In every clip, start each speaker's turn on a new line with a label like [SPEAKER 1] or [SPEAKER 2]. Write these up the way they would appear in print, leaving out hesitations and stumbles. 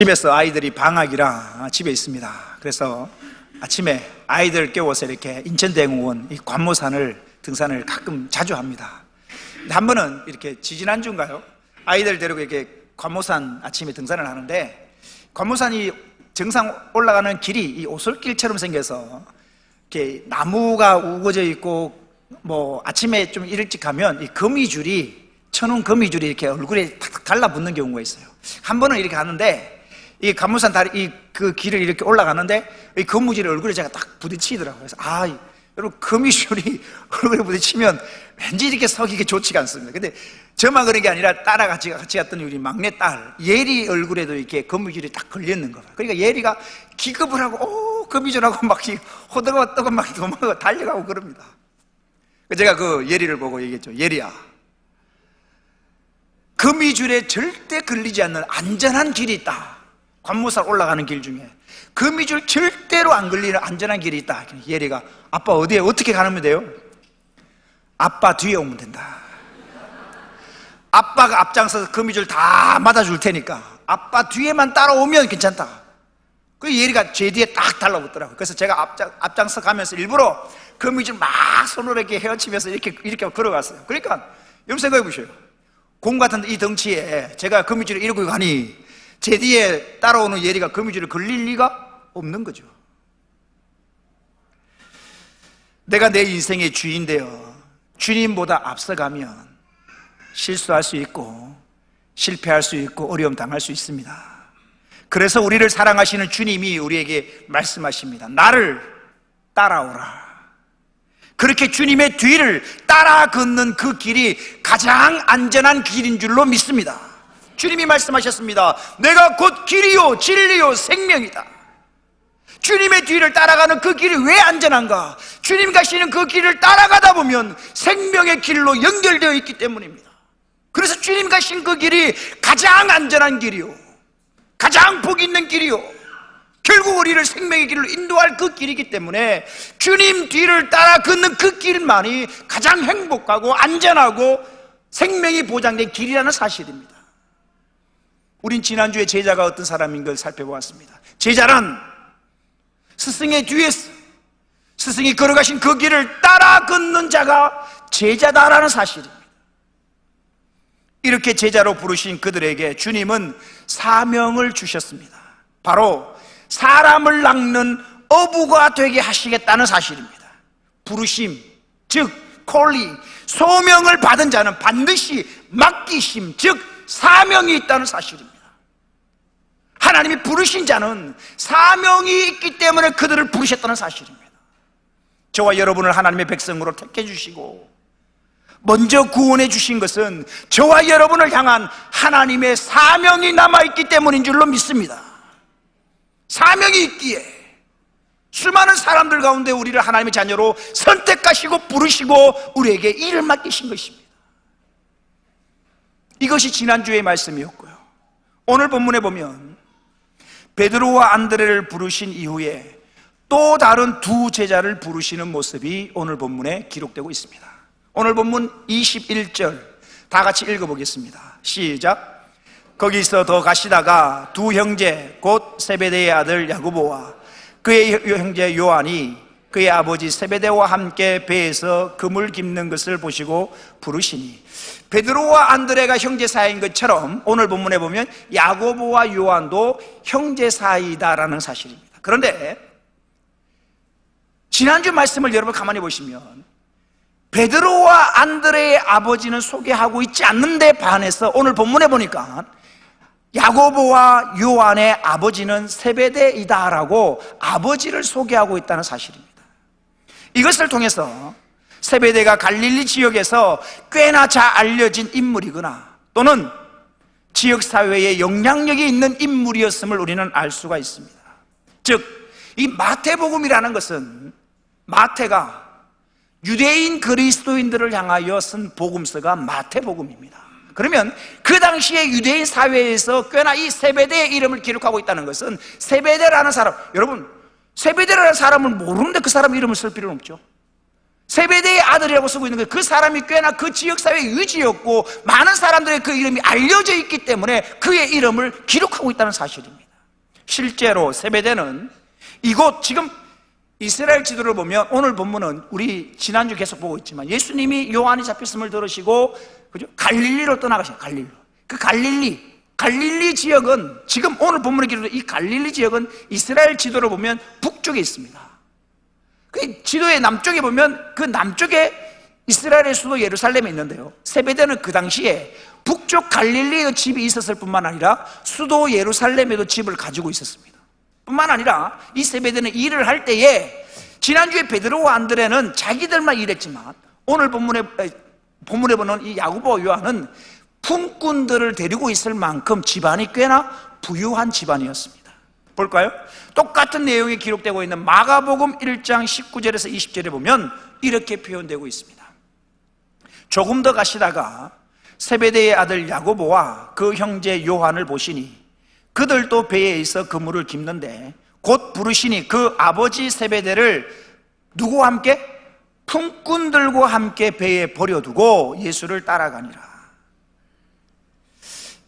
[SPEAKER 1] 집에서 아이들이 방학이라 집에 있습니다. 그래서 아침에 아이들 깨워서 이렇게 인천대공원 이 관모산을 등산을 가끔 자주 합니다. 근데 한 번은 이렇게 지지난주인가요? 아이들 데리고 이렇게 관모산 아침에 등산을 하는데, 관모산이 정상 올라가는 길이 이 오솔길처럼 생겨서 이렇게 나무가 우거져 있고, 뭐 아침에 좀 일찍 가면 이 거미줄이, 천운 거미줄이 이렇게 얼굴에 탁탁 달라붙는 경우가 있어요. 한 번은 이렇게 가는데, 이 관모산 다리, 그 길을 이렇게 올라가는데, 이 거미줄이 얼굴에 제가 딱 부딪히더라고요. 그래서, 여러분, 거미줄이 얼굴에 부딪히면 왠지 이렇게 서기가 좋지가 않습니다. 근데 저만 그런 게 아니라 따라 같이 갔더니 우리 막내 딸, 예리 얼굴에도 이렇게 거미줄이 딱 걸렸는 거예요. 그러니까 예리가 기겁을 하고, 거미줄하고 막 호들갑 막 도망가고 달려가고 그럽니다. 제가 그 예리를 보고 얘기했죠. 예리야, 거미줄에 절대 걸리지 않는 안전한 길이 있다. 관모산 올라가는 길 중에 거미줄 절대로 안 걸리는 안전한 길이 있다. 예리가, 아빠 어디에 어떻게 가면 돼요? 아빠 뒤에 오면 된다. 아빠가 앞장서서 거미줄 다 맞아줄 테니까 아빠 뒤에만 따라오면 괜찮다. 그 예리가 제 뒤에 딱 달라붙더라고요. 그래서 제가 앞장서 가면서 일부러 거미줄 막 손으로 이렇게 헤엄치면서 이렇게 걸어갔어요. 그러니까 여러분 생각해 보세요. 공 같은 이 덩치에 제가 거미줄을 이러고 가니 제 뒤에 따라오는 예리가 거미줄에 걸릴 리가 없는 거죠. 내가 내 인생의 주인되어 주님보다 앞서가면 실수할 수 있고 실패할 수 있고 어려움 당할 수 있습니다. 그래서 우리를 사랑하시는 주님이 우리에게 말씀하십니다. 나를 따라오라. 그렇게 주님의 뒤를 따라 걷는 그 길이 가장 안전한 길인 줄로 믿습니다. 주님이 말씀하셨습니다. 내가 곧 길이요 진리요 생명이다. 주님의 뒤를 따라가는 그 길이 왜 안전한가? 주님 가시는 그 길을 따라가다 보면 생명의 길로 연결되어 있기 때문입니다. 그래서 주님 가신 그 길이 가장 안전한 길이요, 가장 복 있는 길이요, 결국 우리를 생명의 길로 인도할 그 길이기 때문에 주님 뒤를 따라 걷는 그 길만이 가장 행복하고 안전하고 생명이 보장된 길이라는 사실입니다. 우린 지난주에 제자가 어떤 사람인 걸 살펴보았습니다. 제자란 스승의 뒤에서 스승이 걸어가신 그 길을 따라 걷는 자가 제자다라는 사실입니다. 이렇게 제자로 부르신 그들에게 주님은 사명을 주셨습니다. 바로 사람을 낚는 어부가 되게 하시겠다는 사실입니다. 부르심, 즉 콜링, 소명을 받은 자는 반드시 맡기심, 즉 사명이 있다는 사실입니다. 하나님이 부르신 자는 사명이 있기 때문에 그들을 부르셨다는 사실입니다. 저와 여러분을 하나님의 백성으로 택해 주시고 먼저 구원해 주신 것은 저와 여러분을 향한 하나님의 사명이 남아있기 때문인 줄로 믿습니다. 사명이 있기에 수많은 사람들 가운데 우리를 하나님의 자녀로 선택하시고 부르시고 우리에게 일을 맡기신 것입니다. 이것이 지난주의 말씀이었고요. 오늘 본문에 보면 베드로와 안드레를 부르신 이후에 또 다른 두 제자를 부르시는 모습이 오늘 본문에 기록되고 있습니다. 오늘 본문 21절 다 같이 읽어보겠습니다. 시작. 거기서 더 가시다가 두 형제 곧 세베대의 아들 야고보와 그의 형제 요한이 그의 아버지 세베대와 함께 배에서 그물 깁는 것을 보시고 부르시니, 베드로와 안드레가 형제 사이인 것처럼 오늘 본문에 보면 야고보와 요한도 형제 사이다라는 사실입니다. 그런데 지난주 말씀을 여러분 가만히 보시면 베드로와 안드레의 아버지는 소개하고 있지 않는데 반해서 오늘 본문에 보니까 야고보와 요한의 아버지는 세베대이다라고 아버지를 소개하고 있다는 사실입니다. 이것을 통해서 세베대가 갈릴리 지역에서 꽤나 잘 알려진 인물이거나 또는 지역사회에 영향력이 있는 인물이었음을 우리는 알 수가 있습니다. 즉, 이 마태복음이라는 것은 마태가 유대인 그리스도인들을 향하여 쓴 복음서가 마태복음입니다. 그러면 그 당시에 유대인 사회에서 꽤나 이 세베대의 이름을 기록하고 있다는 것은 세베대라는 사람, 여러분 세베대라는 사람을 모르는데 그 사람 이름을 쓸 필요는 없죠. 세베대의 아들이라고 쓰고 있는 거예요. 그 사람이 꽤나 그 지역사회의 유지였고 많은 사람들의 그 이름이 알려져 있기 때문에 그의 이름을 기록하고 있다는 사실입니다. 실제로 세베대는 이곳 지금 이스라엘 지도를 보면 오늘 본문은 우리 지난주 계속 보고 있지만 예수님이 요한이 잡혔음을 들으시고 그죠? 갈릴리로 떠나가셔요. 갈릴리로. 그 갈릴리 지역은 지금 오늘 본문에 기록된 이 갈릴리 지역은 이스라엘 지도를 보면 북쪽에 있습니다. 그 지도의 남쪽에 보면 그 남쪽에 이스라엘의 수도 예루살렘이 있는데요, 세베대는 그 당시에 북쪽 갈릴리에 집이 있었을 뿐만 아니라 수도 예루살렘에도 집을 가지고 있었습니다. 뿐만 아니라 이 세베대는 일을 할 때에 지난주에 베드로와 안드레는 자기들만 일했지만 오늘 본문에 보는 이 야고보와 요한은 품꾼들을 데리고 있을 만큼 집안이 꽤나 부유한 집안이었습니다. 볼까요? 똑같은 내용이 기록되고 있는 마가복음 1장 19절에서 20절에 보면 이렇게 표현되고 있습니다. 조금 더 가시다가 세베대의 아들 야고보와 그 형제 요한을 보시니 그들도 배에 있어 그물을 깁는데 곧 부르시니 그 아버지 세베대를 누구와 함께? 품꾼들과 함께 배에 버려두고 예수를 따라가니라.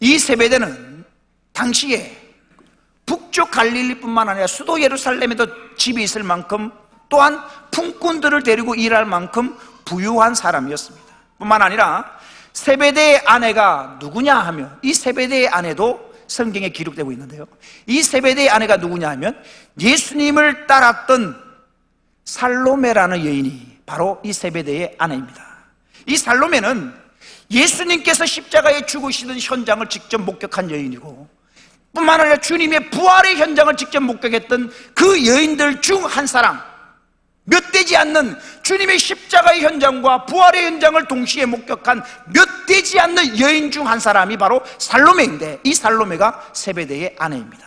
[SPEAKER 1] 이 세베대는 당시에 북쪽 갈릴리뿐만 아니라 수도 예루살렘에도 집이 있을 만큼 또한 품꾼들을 데리고 일할 만큼 부유한 사람이었습니다. 뿐만 아니라 세베대의 아내가 누구냐 하면 이 세베대의 아내도 성경에 기록되고 있는데요, 이 세베대의 아내가 누구냐 하면 예수님을 따랐던 살로메라는 여인이 바로 이 세베대의 아내입니다. 이 살로메는 예수님께서 십자가에 죽으시던 현장을 직접 목격한 여인이고 뿐만 아니라 주님의 부활의 현장을 직접 목격했던 그 여인들 중 한 사람, 몇 되지 않는 주님의 십자가의 현장과 부활의 현장을 동시에 목격한 몇 되지 않는 여인 중 한 사람이 바로 살로메인데 이 살로메가 세베대의 아내입니다.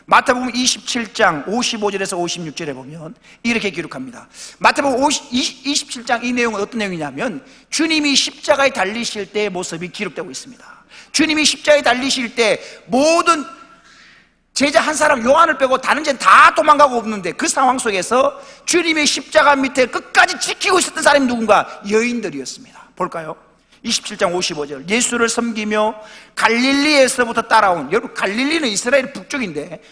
[SPEAKER 1] 마태복음 27장 55절에서 56절에 보면 이렇게 기록합니다. 마태복음 27장 이 내용은 어떤 내용이냐면 주님이 십자가에 달리실 때의 모습이 기록되고 있습니다. 주님이 십자가에 달리실 때 모든 제자 한 사람 요한을 빼고 다른 제는 다 도망가고 없는데 그 상황 속에서 주님의 십자가 밑에 끝까지 지키고 있었던 사람이 누군가? 여인들이었습니다. 볼까요? 27장 55절 예수를 섬기며 갈릴리에서부터 따라온, 여러분 갈릴리는 이스라엘 북쪽인데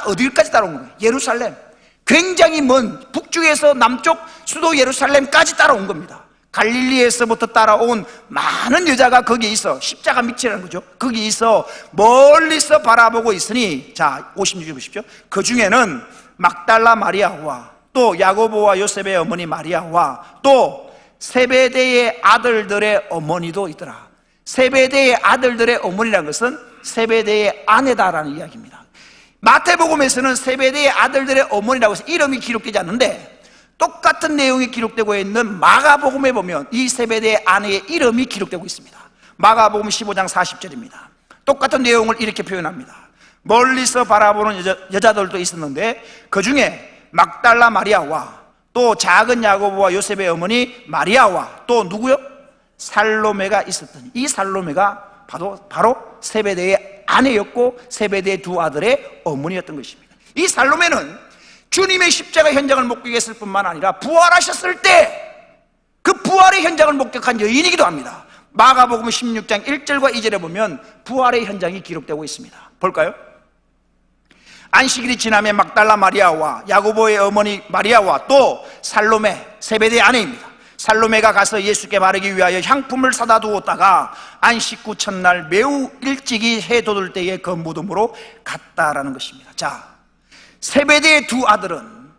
[SPEAKER 1] 어디까지 따라온 거예요? 예루살렘. 굉장히 먼 북쪽에서 남쪽 수도 예루살렘까지 따라온 겁니다. 갈릴리에서부터 따라온 많은 여자가 거기에 있어, 십자가 밑이라는 거죠. 거기 있어 멀리서 바라보고 있으니, 자 56절 보십시오. 그 중에는 막달라 마리아와 또 야고보와 요셉의 어머니 마리아와 또 세베대의 아들들의 어머니도 있더라. 세베대의 아들들의 어머니라는 것은 세베대의 아내다라는 이야기입니다. 마태복음에서는 세베대의 아들들의 어머니라고 해서 이름이 기록되지 않는데 똑같은 내용이 기록되고 있는 마가복음에 보면 이 세베대의 아내의 이름이 기록되고 있습니다. 마가복음 15장 40절입니다. 똑같은 내용을 이렇게 표현합니다. 멀리서 바라보는 여자들도 있었는데 그 중에 막달라 마리아와 또 작은 야고보와 요셉의 어머니 마리아와 또 누구요? 살로메가 있었더니 이 살로메가 바로 세베대의 아내였고 세베대의 두 아들의 어머니였던 것입니다. 이 살로메는 주님의 십자가 현장을 목격했을 뿐만 아니라 부활하셨을 때 그 부활의 현장을 목격한 여인이기도 합니다. 마가복음 16장 1절과 2절에 보면 부활의 현장이 기록되고 있습니다. 볼까요? 안식일이 지나면 막달라 마리아와 야고보의 어머니 마리아와 또 살로메, 세베대의 아내입니다. 살로메가 가서 예수께 바르기 위하여 향품을 사다 두었다가 안식 후 첫날 매우 일찍이 해 돋을 때에 그 무덤으로 갔다라는 것입니다. 자, 세베대의 두 아들은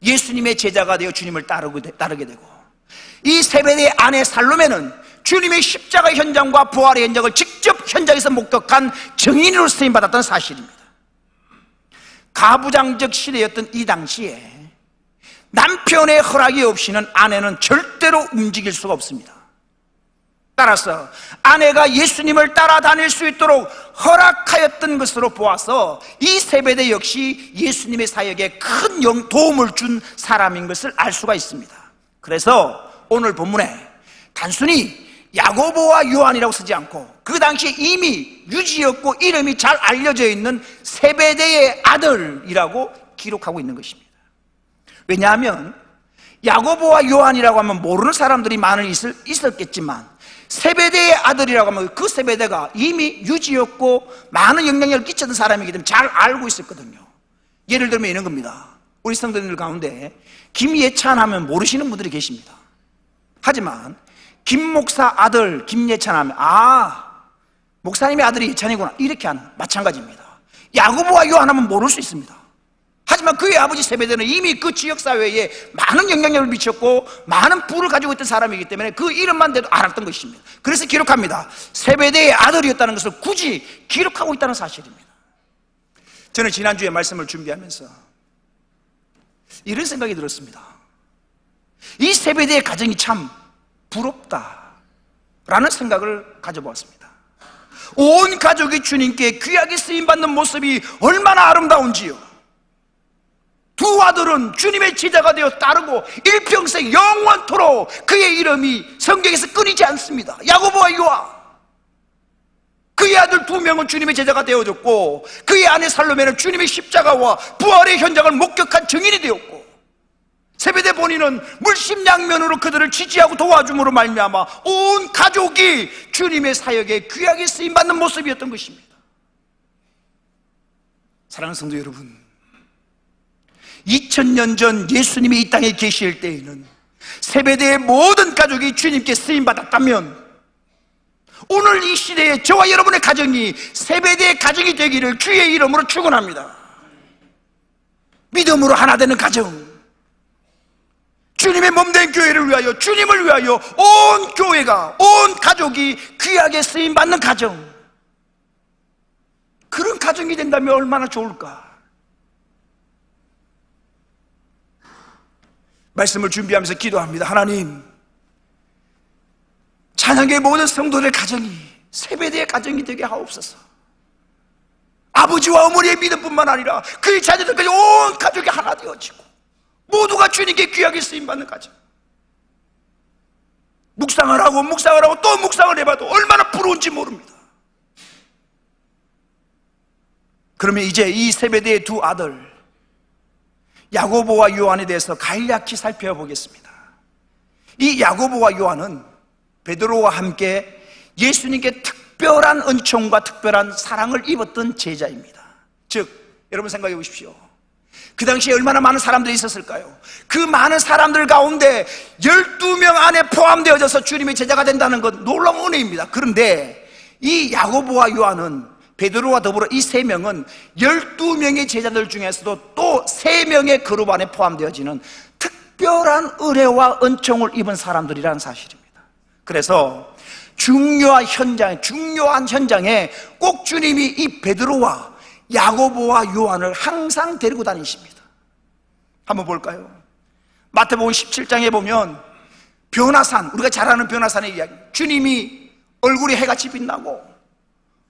[SPEAKER 1] 예수님의 제자가 되어 주님을 따르게 되고 이 세베대의 아내 살로메는 주님의 십자가 현장과 부활의 현장을 직접 현장에서 목격한 증인으로 쓰임받았던 사실입니다. 가부장적 시대였던 이 당시에 남편의 허락이 없이는 아내는 절대로 움직일 수가 없습니다. 따라서 아내가 예수님을 따라다닐 수 있도록 허락하였던 것으로 보아서 이 세베대 역시 예수님의 사역에 큰 도움을 준 사람인 것을 알 수가 있습니다. 그래서 오늘 본문에 단순히 야고보와 요한이라고 쓰지 않고 그 당시에 이미 유지였고 이름이 잘 알려져 있는 세베대의 아들이라고 기록하고 있는 것입니다. 왜냐하면 야고보와 요한이라고 하면 모르는 사람들이 많이 있었겠지만 세베대의 아들이라고 하면 그 세베대가 이미 유지였고 많은 영향력을 끼쳤던 사람이기 때문에 잘 알고 있었거든요. 예를 들면 이런 겁니다. 우리 성도님들 가운데 김예찬 하면 모르시는 분들이 계십니다. 하지만 김 목사 아들 김예찬 하면 목사님의 아들이 예찬이구나 이렇게 하는, 마찬가지입니다. 야고보와 요한 하면 모를 수 있습니다. 하지만 그의 아버지 세베대는 이미 그 지역사회에 많은 영향력을 미쳤고 많은 부를 가지고 있던 사람이기 때문에 그 이름만 대도 알았던 것입니다. 그래서 기록합니다. 세베대의 아들이었다는 것을 굳이 기록하고 있다는 사실입니다. 저는 지난주에 말씀을 준비하면서 이런 생각이 들었습니다. 이 세베대의 가정이 참 부럽다라는 생각을 가져보았습니다. 온 가족이 주님께 귀하게 쓰임받는 모습이 얼마나 아름다운지요. 두 아들은 주님의 제자가 되어 따르고 일평생 영원토록 그의 이름이 성경에서 끊이지 않습니다. 야고보와 요한, 그의 아들 두 명은 주님의 제자가 되어졌고 그의 아내 살로메는 주님의 십자가와 부활의 현장을 목격한 증인이 되었고 세베대 본인은 물심양면으로 그들을 지지하고 도와줌으로 말미암아 온 가족이 주님의 사역에 귀하게 쓰임받는 모습이었던 것입니다. 사랑하는 성도 여러분, 2000년 전 예수님이 이 땅에 계실 때에는 세베대의 모든 가족이 주님께 쓰임받았다면 오늘 이 시대에 저와 여러분의 가정이 세베대의 가정이 되기를 주의 이름으로 축원합니다. 믿음으로 하나 되는 가정, 주님의 몸된 교회를 위하여, 주님을 위하여 온 교회가, 온 가족이 귀하게 쓰임받는 가정, 그런 가정이 된다면 얼마나 좋을까. 말씀을 준비하면서 기도합니다. 하나님, 찬양의 모든 성도들의 가정이 세베대의 가정이 되게 하옵소서. 아버지와 어머니의 믿음뿐만 아니라 그의 자녀들까지 온 가족이 하나 되어지고 모두가 주님께 귀하게 쓰임받는 가정. 묵상을 하고 또 묵상을 해봐도 얼마나 부러운지 모릅니다. 그러면 이제 이 세베대의 두 아들 야고보와 요한에 대해서 간략히 살펴보겠습니다. 이 야고보와 요한은 베드로와 함께 예수님께 특별한 은총과 특별한 사랑을 입었던 제자입니다. 즉, 여러분 생각해 보십시오. 그 당시에 얼마나 많은 사람들이 있었을까요? 그 많은 사람들 가운데 12명 안에 포함되어져서 주님의 제자가 된다는 건 놀라운 은혜입니다. 그런데 이 야고보와 요한은, 베드로와 더불어 이 세 명은 12명의 제자들 중에서도 또 3명의 그룹 안에 포함되어지는 특별한 은혜와 은총을 입은 사람들이라는 사실입니다. 그래서 중요한 현장에 꼭 주님이 이 베드로와 야고보와 요한을 항상 데리고 다니십니다. 한번 볼까요? 마태복음 17장에 보면 변화산, 우리가 잘 아는 변화산의 이야기, 주님이 얼굴이 해같이 빛나고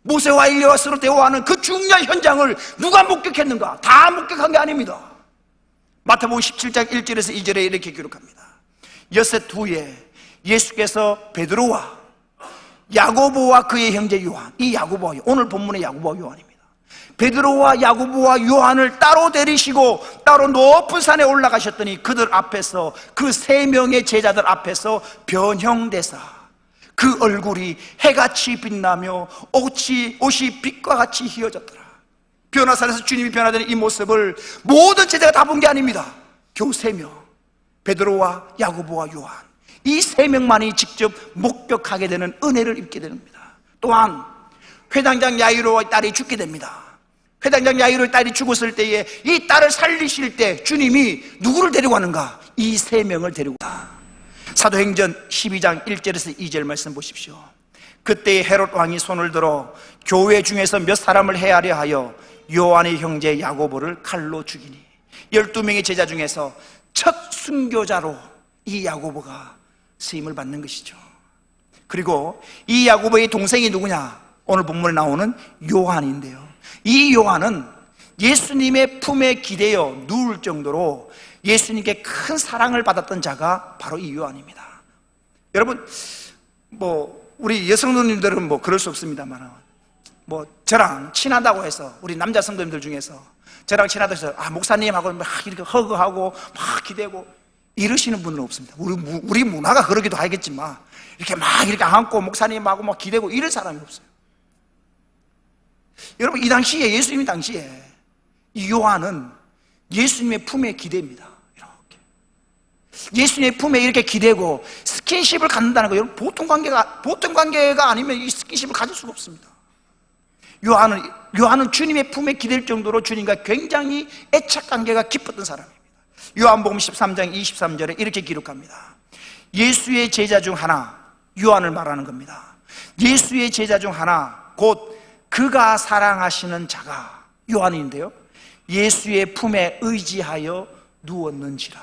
[SPEAKER 1] 모세와 엘리야와 서로 대화하는 그 중요한 현장을 누가 목격했는가? 다 목격한 게 아닙니다. 마태복음 17장 1절에서 2절에 이렇게 기록합니다. 엿새 후에 예수께서 베드로와 야고보와 그의 형제 요한, 이 야고보와 요한, 오늘 본문의 야고보와 요한입니다. 베드로와 야고보와 요한을 따로 데리시고 따로 높은 산에 올라가셨더니 그들 앞에서, 그 3명의 제자들 앞에서 변형되사 그 얼굴이 해같이 빛나며 옷이 빛과 같이 휘어졌더라. 변화산에서 주님이 변화되는 이 모습을 모든 제자가 다 본 게 아닙니다. 겨우 3명, 베드로와 야고보와 요한, 이 3명만이 직접 목격하게 되는 은혜를 입게 됩니다. 또한 회당장 야이로의 딸이 죽게 됩니다. 회당장 야이로의 딸이 죽었을 때에 이 딸을 살리실 때 주님이 누구를 데리고 가는가? 이 3명을 데리고 가. 사도행전 12장 1절에서 2절 말씀 보십시오. 그때 헤롯 왕이 손을 들어 교회 중에서 몇 사람을 해하려 하여 요한의 형제 야고보를 칼로 죽이니 12명의 제자 중에서 첫 순교자로 이 야고보가 쓰임을 받는 것이죠. 그리고 이 야고보의 동생이 누구냐? 오늘 본문에 나오는 요한인데요, 이 요한은 예수님의 품에 기대어 누울 정도로 예수님께 큰 사랑을 받았던 자가 바로 이 요한입니다. 여러분, 우리 여성 누님들은 그럴 수 없습니다만, 저랑 친하다고 해서, 우리 남자 성도님들 중에서 저랑 친하다고 해서 목사님하고 막 이렇게 허그하고 막 기대고 이러시는 분은 없습니다. 우리 문화가 그러기도 하겠지만 이렇게 안고 목사님하고 막 기대고 이런 사람이 없어요. 여러분, 이 당시에, 예수님 당시에 이 요한은 예수님의 품에 기대입니다. 이렇게 예수님의 품에 이렇게 기대고 스킨십을 갖는다는 거, 여러분, 보통 관계가 아니면 이 스킨십을 가질 수가 없습니다. 요한은 주님의 품에 기댈 정도로 주님과 굉장히 애착 관계가 깊었던 사람입니다. 요한복음 13장 23절에 이렇게 기록합니다. 예수의 제자 중 하나, 요한을 말하는 겁니다. 예수의 제자 중 하나, 곧 그가 사랑하시는 자가, 요한인데요, 예수의 품에 의지하여 누웠는지라.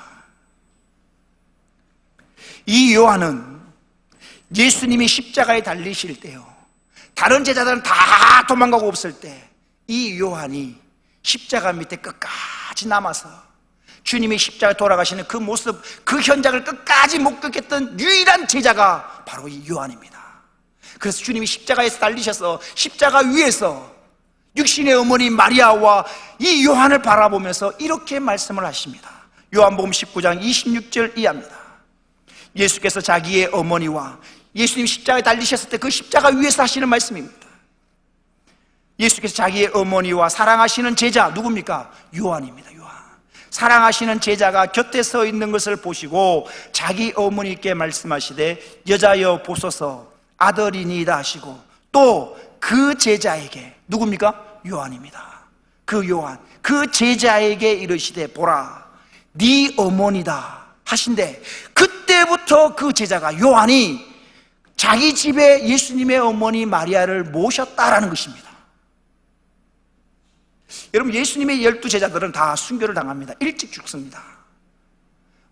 [SPEAKER 1] 이 요한은 예수님이 십자가에 달리실 때요, 다른 제자들은 다 도망가고 없을 때 이 요한이 십자가 밑에 끝까지 남아서 주님이 십자가에 돌아가시는 그 모습, 그 현장을 끝까지 목격했던 유일한 제자가 바로 이 요한입니다. 그래서 주님이 십자가에서 달리셔서 십자가 위에서 육신의 어머니 마리아와 이 요한을 바라보면서 이렇게 말씀을 하십니다. 요한복음 19장 26절 이하입니다. 예수께서 자기의 어머니와 예수님 십자가에 달리셨을 때 그 십자가 위에서 하시는 말씀입니다. 예수께서 자기의 어머니와 사랑하시는 제자, 누굽니까? 요한입니다. 요한. 사랑하시는 제자가 곁에 서 있는 것을 보시고 자기 어머니께 말씀하시되 여자여 보소서 아들이니이다 하시고, 또 그 제자에게, 누굽니까? 요한입니다. 그 요한, 그 제자에게 이르시되 보라 네 어머니다 하신대, 그때부터 그 제자가, 요한이 자기 집에 예수님의 어머니 마리아를 모셨다라는 것입니다. 여러분, 예수님의 12제자들은 다 순교를 당합니다. 일찍 죽습니다.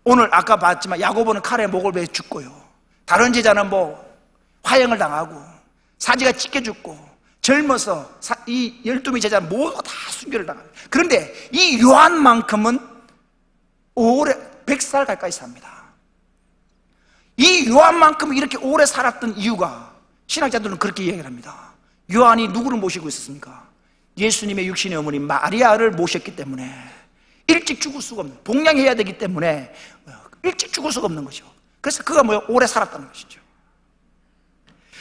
[SPEAKER 1] 오늘 아까 봤지만 야고보는 칼에 목을 베어 죽고요, 다른 제자는 화형을 당하고 사지가 찢겨 죽고, 젊어서 이 12명의 제자는 모두 다 순교를 당합니다. 그런데 이 요한만큼은 오래 100살 가까이 삽니다. 이 요한만큼 이렇게 오래 살았던 이유가, 신학자들은 그렇게 이야기를 합니다. 요한이 누구를 모시고 있었습니까? 예수님의 육신의 어머니 마리아를 모셨기 때문에 일찍 죽을 수가 없는, 복양해야 되기 때문에 일찍 죽을 수가 없는 거죠. 그래서 그가 오래 살았다는 것이죠.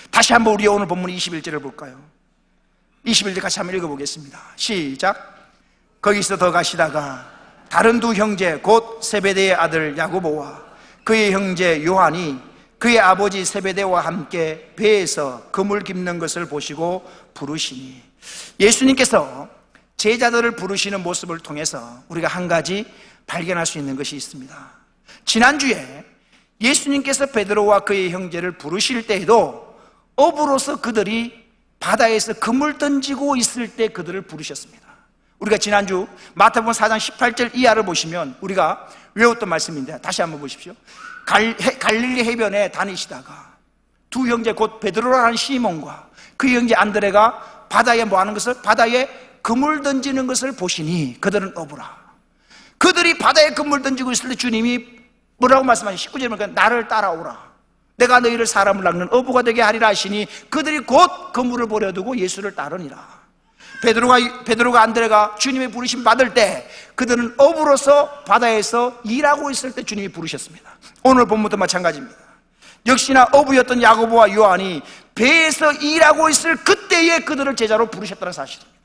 [SPEAKER 1] 다시 한번 우리 오늘 본문 21절을 볼까요? 21절 같이 한번 읽어보겠습니다. 시작. 거기서 더 가시다가 다른 두 형제 곧 세베대의 아들 야고보와 그의 형제 요한이 그의 아버지 세베대와 함께 배에서 그물 깁는 것을 보시고 부르시니, 예수님께서 제자들을 부르시는 모습을 통해서 우리가 한 가지 발견할 수 있는 것이 있습니다. 지난주에 예수님께서 베드로와 그의 형제를 부르실 때에도 어부로서 그들이 바다에서 그물 던지고 있을 때 그들을 부르셨습니다. 우리가 지난주 마태복음 4장 18절 이하를 보시면 우리가 외웠던 말씀인데 다시 한번 보십시오. 갈릴리 해변에 다니시다가 두 형제 곧 베드로라는 시몬과 그 형제 안드레가 바다에 하는 것을, 바다에 그물 던지는 것을 보시니 그들은 어부라. 그들이 바다에 그물 던지고 있을 때 주님이 뭐라고 말씀하시죠? 19절에 보니까 나를 따라오라, 내가 너희를 사람을 낚는 어부가 되게 하리라 하시니 그들이 곧 그물을 버려두고 예수를 따르니라. 베드로가 안드레가 주님의 부르심 받을 때 그들은 어부로서 바다에서 일하고 있을 때 주님이 부르셨습니다. 오늘 본문도 마찬가지입니다. 역시나 어부였던 야고보와 요한이 배에서 일하고 있을 그때에 그들을 제자로 부르셨다는 사실입니다.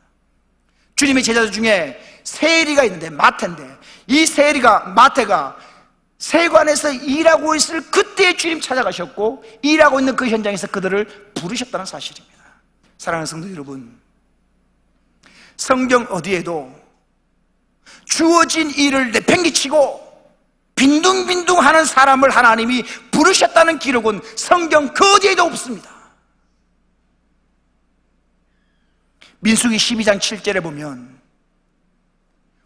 [SPEAKER 1] 주님의 제자들 중에 세리가 있는데, 마태인데, 이 마태가 세관에서 일하고 있을 그때에 주님 찾아가셨고 일하고 있는 그 현장에서 그들을 부르셨다는 사실입니다. 사랑하는 성도 여러분, 성경 어디에도 주어진 일을 내팽개치고 빈둥빈둥하는 사람을 하나님이 부르셨다는 기록은 성경 그 어디에도 없습니다. 민수기 12장 7절에 보면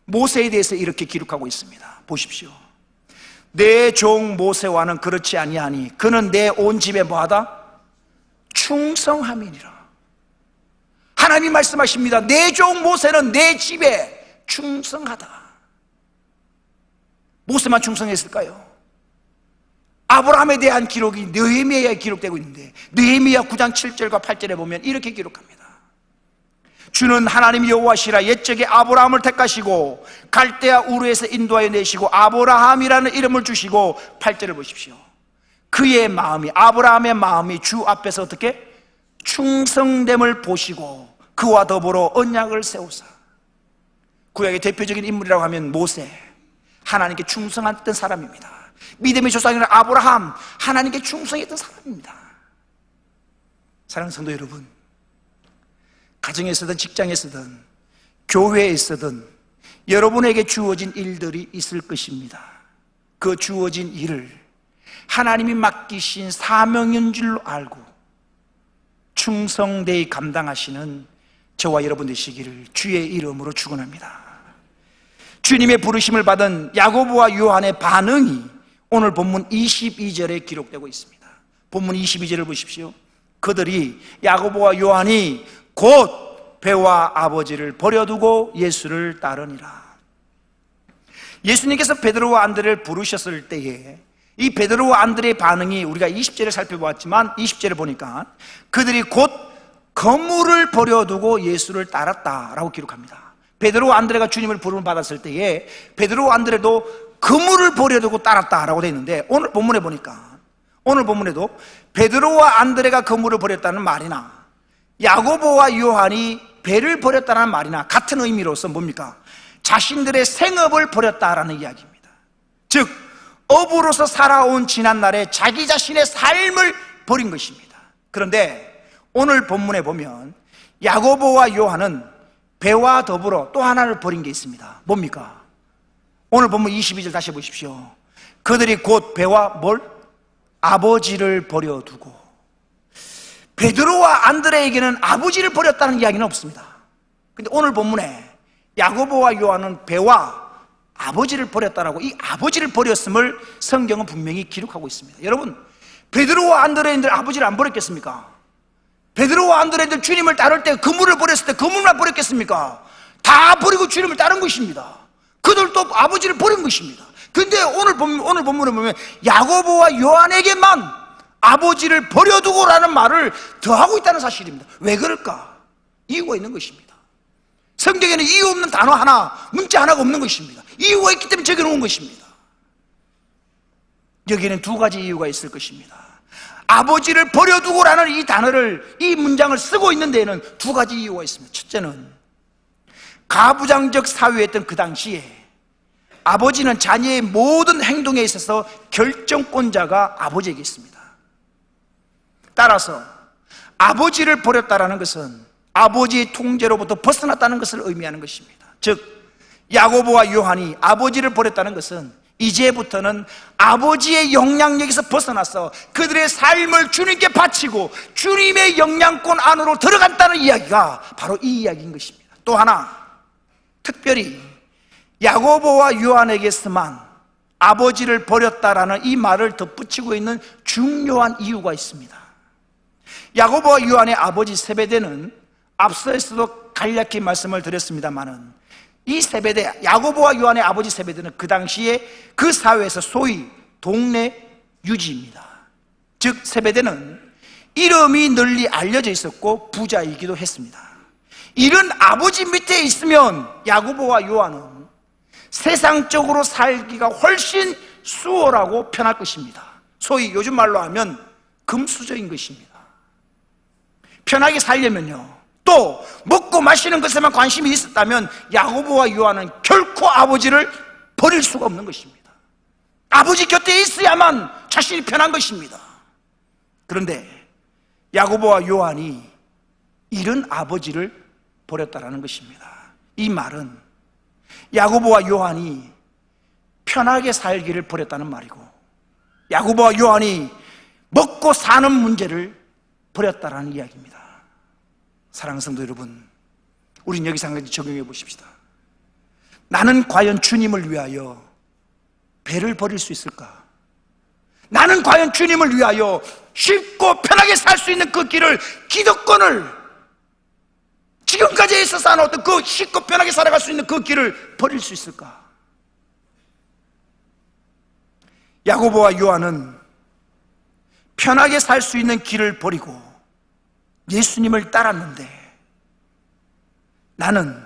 [SPEAKER 1] 모세에 대해서 이렇게 기록하고 있습니다. 보십시오. 내 종 모세와는 그렇지 아니하니 그는 내 온 집에 뭐하다? 충성함이니라. 하나님이 말씀하십니다. 내 종 모세는 내 집에 충성하다. 모세만 충성했을까요? 아브라함에 대한 기록이 느헤미야에 기록되고 있는데 느헤미야 9장 7절과 8절에 보면 이렇게 기록합니다. 주는 하나님 여호와시라. 옛적에 아브라함을 택하시고 갈대아 우르에서 인도하여 내시고 아브라함이라는 이름을 주시고 8절을 보십시오. 그의 마음이, 아브라함의 마음이 주 앞에서 어떻게? 충성됨을 보시고 그와 더불어 언약을 세우사. 구약의 대표적인 인물이라고 하면 모세, 하나님께 충성했던 사람입니다. 믿음의 조상이라는 아브라함, 하나님께 충성했던 사람입니다. 사랑하는 성도 여러분, 가정에 있어든 직장에 있어든 교회에 있어든 여러분에게 주어진 일들이 있을 것입니다. 그 주어진 일을 하나님이 맡기신 사명인 줄로 알고 충성되이 감당하시는 저와 여러분 되시기를 주의 이름으로 축원합니다. 주님의 부르심을 받은 야고보와 요한의 반응이 오늘 본문 22절에 기록되고 있습니다. 본문 22절을 보십시오. 그들이, 야고보와 요한이 곧 배와 아버지를 버려두고 예수를 따르니라. 예수님께서 베드로와 안드레를 부르셨을 때에 이 베드로와 안드레의 반응이, 우리가 20절을 살펴보았지만 20절을 보니까 그들이 곧 거물을 버려두고 예수를 따랐다라고 기록합니다. 베드로와 안드레가 주님을 부름을 받았을 때에 베드로와 안드레도 거물을 버려두고 따랐다라고 되어 있는데, 오늘 본문에 보니까, 오늘 본문에도 베드로와 안드레가 거물을 버렸다는 말이나 야고보와 요한이 배를 버렸다는 말이나 같은 의미로서 뭡니까? 자신들의 생업을 버렸다라는 이야기입니다. 즉 업으로서 살아온 지난날에 자기 자신의 삶을 버린 것입니다. 그런데 오늘 본문에 보면 야고보와 요한은 배와 더불어 또 하나를 버린 게 있습니다. 뭡니까? 오늘 본문 22절 다시 보십시오. 그들이 곧 배와 뭘? 아버지를 버려두고. 베드로와 안드레에게는 아버지를 버렸다는 이야기는 없습니다. 근데 오늘 본문에 야고보와 요한은 배와 아버지를 버렸다라고, 이 아버지를 버렸음을 성경은 분명히 기록하고 있습니다. 여러분, 베드로와 안드레인들 아버지를 안 버렸겠습니까? 베드로와 안드레인들 주님을 따를 때 그물을 버렸을 때 그물만 버렸겠습니까? 다 버리고 주님을 따른 것입니다. 그들도 아버지를 버린 것입니다. 근데 오늘 본문에 보면 야고보와 요한에게만 아버지를 버려두고라는 말을 더하고 있다는 사실입니다. 왜 그럴까? 이유가 있는 것입니다. 성경에는 이유 없는 단어 하나, 문자 하나가 없는 것입니다. 이유가 있기 때문에 적어놓은 것입니다. 여기에는 두 가지 이유가 있을 것입니다. 아버지를 버려두고라는 이 단어를, 이 문장을 쓰고 있는 데에는 두 가지 이유가 있습니다. 첫째는 가부장적 사회였던 그 당시에 아버지는 자녀의 모든 행동에 있어서 결정권자가 아버지에게 있습니다. 따라서 아버지를 버렸다라는 것은 아버지의 통제로부터 벗어났다는 것을 의미하는 것입니다. 즉 야고보와 요한이 아버지를 버렸다는 것은 이제부터는 아버지의 영향력에서 벗어나서 그들의 삶을 주님께 바치고 주님의 영향권 안으로 들어간다는 이야기가 바로 이 이야기인 것입니다. 또 하나, 특별히 야고보와 요한에게서만 아버지를 버렸다라는 이 말을 덧붙이고 있는 중요한 이유가 있습니다. 야고보와 요한의 아버지 세베대는 앞서에서도 간략히 말씀을 드렸습니다마는, 이 세베대, 야고보와 요한의 아버지 세베대는 그 당시에 그 사회에서 소위 동네 유지입니다. 즉 세베대는 이름이 널리 알려져 있었고 부자이기도 했습니다. 이런 아버지 밑에 있으면 야고보와 요한은 세상적으로 살기가 훨씬 수월하고 편할 것입니다. 소위 요즘 말로 하면 금수저인 것입니다. 편하게 살려면요, 또 먹고 마시는 것에만 관심이 있었다면 야고보와 요한은 결코 아버지를 버릴 수가 없는 것입니다. 아버지 곁에 있어야만 자신이 편한 것입니다. 그런데 야고보와 요한이 이런 아버지를 버렸다라는 것입니다. 이 말은 야고보와 요한이 편하게 살기를 버렸다는 말이고, 야고보와 요한이 먹고 사는 문제를 버렸다라는 이야기입니다. 사랑하는 성도 여러분, 우린 여기서 한 가지 적용해 보십시다. 나는 과연 주님을 위하여 배를 버릴 수 있을까? 나는 과연 주님을 위하여 쉽고 편하게 살 수 있는 그 길을, 기득권을, 지금까지 있어서 하는 어떤 그 쉽고 편하게 살아갈 수 있는 그 길을 버릴 수 있을까? 야고보와 요한은 편하게 살 수 있는 길을 버리고 예수님을 따랐는데, 나는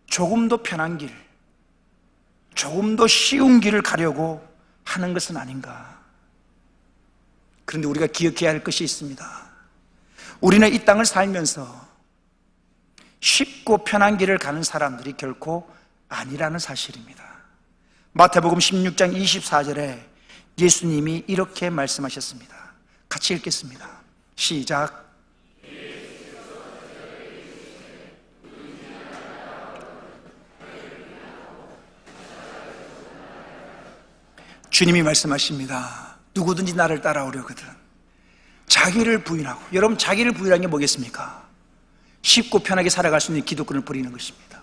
[SPEAKER 1] 조금 더 편한 길, 조금 더 쉬운 길을 가려고 하는 것은 아닌가. 그런데 우리가 기억해야 할 것이 있습니다. 우리는 이 땅을 살면서 쉽고 편한 길을 가는 사람들이 결코 아니라는 사실입니다. 마태복음 16장 24절에 예수님이 이렇게 말씀하셨습니다. 같이 읽겠습니다. 시작. 주님이 말씀하십니다. 누구든지 나를 따라오려거든 자기를 부인하고, 여러분 자기를 부인하는 게 뭐겠습니까? 쉽고 편하게 살아갈 수 있는 기득권을 버리는 것입니다.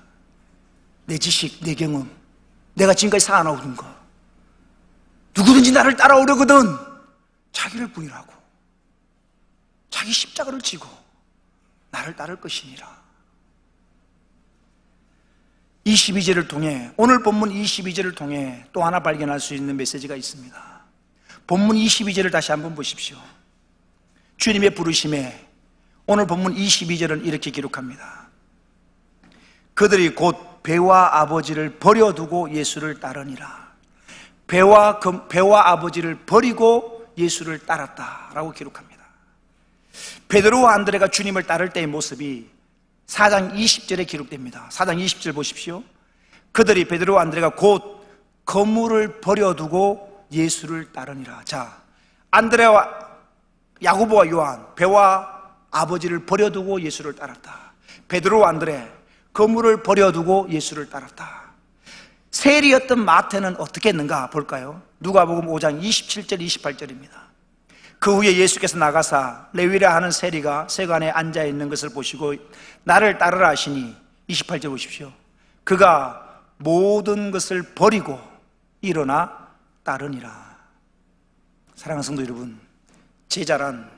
[SPEAKER 1] 내 지식, 내 경험, 내가 지금까지 쌓아놓은 거, 누구든지 나를 따라오려거든 자기를 부인하고 자기 십자가를 지고 나를 따를 것이니라. 22절을 통해, 오늘 본문 22절을 통해 또 하나 발견할 수 있는 메시지가 있습니다. 본문 22절을 다시 한번 보십시오. 주님의 부르심에 오늘 본문 22절은 이렇게 기록합니다. 그들이 곧 배와 아버지를 버려두고 예수를 따르니라. 배와 아버지를 버리고 예수를 따랐다라고 기록합니다. 베드로와 안드레가 주님을 따를 때의 모습이 4장 20절에 기록됩니다. 4장 20절 보십시오. 그들이, 베드로와 안드레가 곧 거물을 버려두고 예수를 따르니라. 자, 안드레와 야고보와 요한, 배와 아버지를 버려두고 예수를 따랐다. 베드로와 안드레, 거물을 버려두고 예수를 따랐다. 세리였던 마태는 어떻게 했는가 볼까요? 누가복음 5장 27절 28절입니다. 그 후에 예수께서 나가사 레위라 하는 세리가 세관에 앉아 있는 것을 보시고 나를 따르라 하시니, 28절 보십시오. 그가 모든 것을 버리고 일어나 따르니라. 사랑하는 성도 여러분, 제자란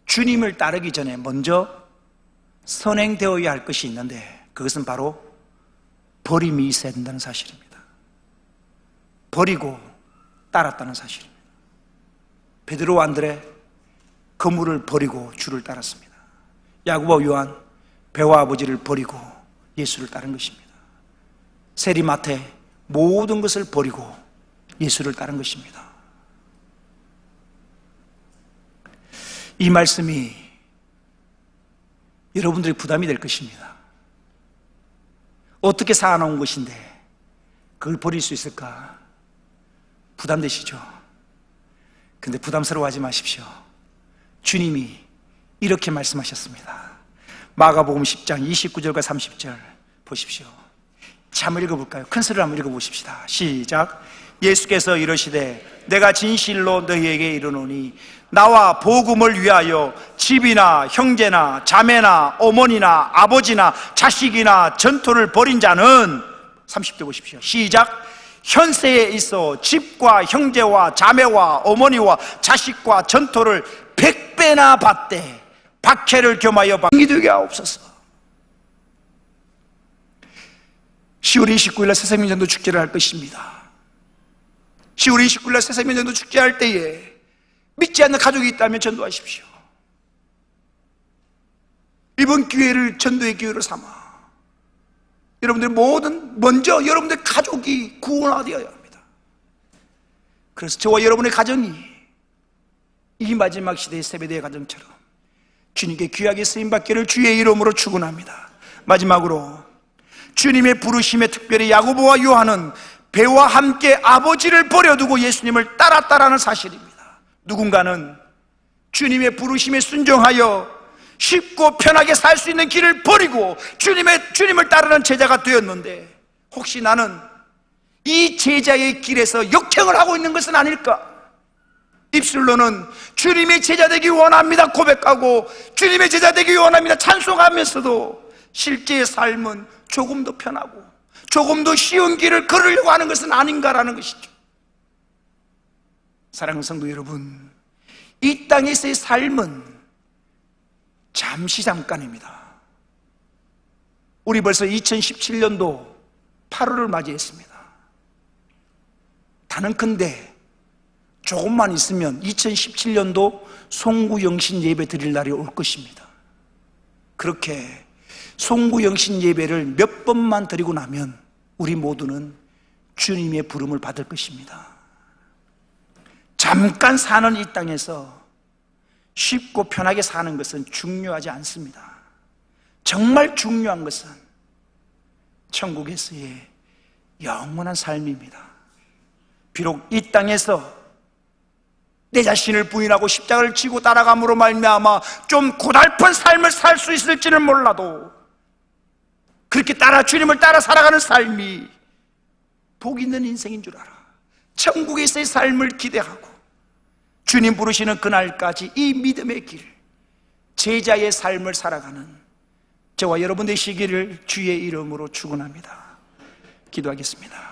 [SPEAKER 1] 주님을 따르기 전에 먼저 선행되어야 할 것이 있는데, 그것은 바로 버림이 있어야 된다는 사실입니다. 버리고 따랐다는 사실입니다. 베드로와 안드레, 거물을 버리고 주를 따랐습니다. 야고보와 요한, 배와 아버지를 버리고 예수를 따른 것입니다. 세리 마태, 모든 것을 버리고 예수를 따른 것입니다. 이 말씀이 여러분들의 부담이 될 것입니다. 어떻게 쌓아놓은 것인데 그걸 버릴 수 있을까? 부담되시죠? 근데 부담스러워하지 마십시오. 주님이 이렇게 말씀하셨습니다. 마가복음 10장 29절과 30절 보십시오. 한번 읽어볼까요? 큰 소리로 한번 읽어보십시다. 시작. 예수께서 이르시되 내가 진실로 너희에게 이르노니 나와 복음을 위하여 집이나 형제나 자매나 어머니나 아버지나 자식이나 전토를 벌인 자는, 30절 보십시오. 시작. 현세에 있어 집과 형제와 자매와 어머니와 자식과 전토를 100배나 받되 박해를 겸하여 방이 되게 하옵소서. 10월 29일날 새생명전도 축제를 할 것입니다. 10월 29일날 새생명전도 축제할 때에 믿지 않는 가족이 있다면 전도하십시오. 이번 기회를 전도의 기회로 삼아 여러분들 먼저 여러분들 가족이 구원되어야 합니다. 그래서 저와 여러분의 가정이 이 마지막 시대의 세배대의 가정처럼 주님께 귀하게 쓰임받기를 주의 이름으로 축원합니다. 마지막으로 주님의 부르심에 특별히 야고보와 요한은 배와 함께 아버지를 버려두고 예수님을 따랐다라는 사실입니다. 누군가는 주님의 부르심에 순종하여 쉽고 편하게 살 수 있는 길을 버리고 주님을 따르는 제자가 되었는데, 혹시 나는 이 제자의 길에서 역행을 하고 있는 것은 아닐까? 입술로는 주님의 제자 되기 원합니다 고백하고 주님의 제자 되기 원합니다 찬송하면서도 실제의 삶은 조금 더 편하고 조금 더 쉬운 길을 걸으려고 하는 것은 아닌가라는 것이죠. 사랑하는 성도 여러분, 이 땅에서의 삶은 잠깐입니다. 우리 벌써 2017년도 8월을 맞이했습니다. 단언컨대 조금만 있으면 2017년도 송구영신 예배 드릴 날이 올 것입니다. 그렇게 송구영신 예배를 몇 번만 드리고 나면 우리 모두는 주님의 부름을 받을 것입니다. 잠깐 사는 이 땅에서 쉽고 편하게 사는 것은 중요하지 않습니다. 정말 중요한 것은 천국에서의 영원한 삶입니다. 비록 이 땅에서 내 자신을 부인하고 십자가를 지고 따라감으로 말미암아 좀 고달픈 삶을 살 수 있을지는 몰라도 그렇게 주님을 따라 살아가는 삶이 복 있는 인생인 줄 알아. 천국에서의 삶을 기대하고 주님 부르시는 그날까지 이 믿음의 길, 제자의 삶을 살아가는 저와 여러분 되시기를 주의 이름으로 축원합니다. 기도하겠습니다.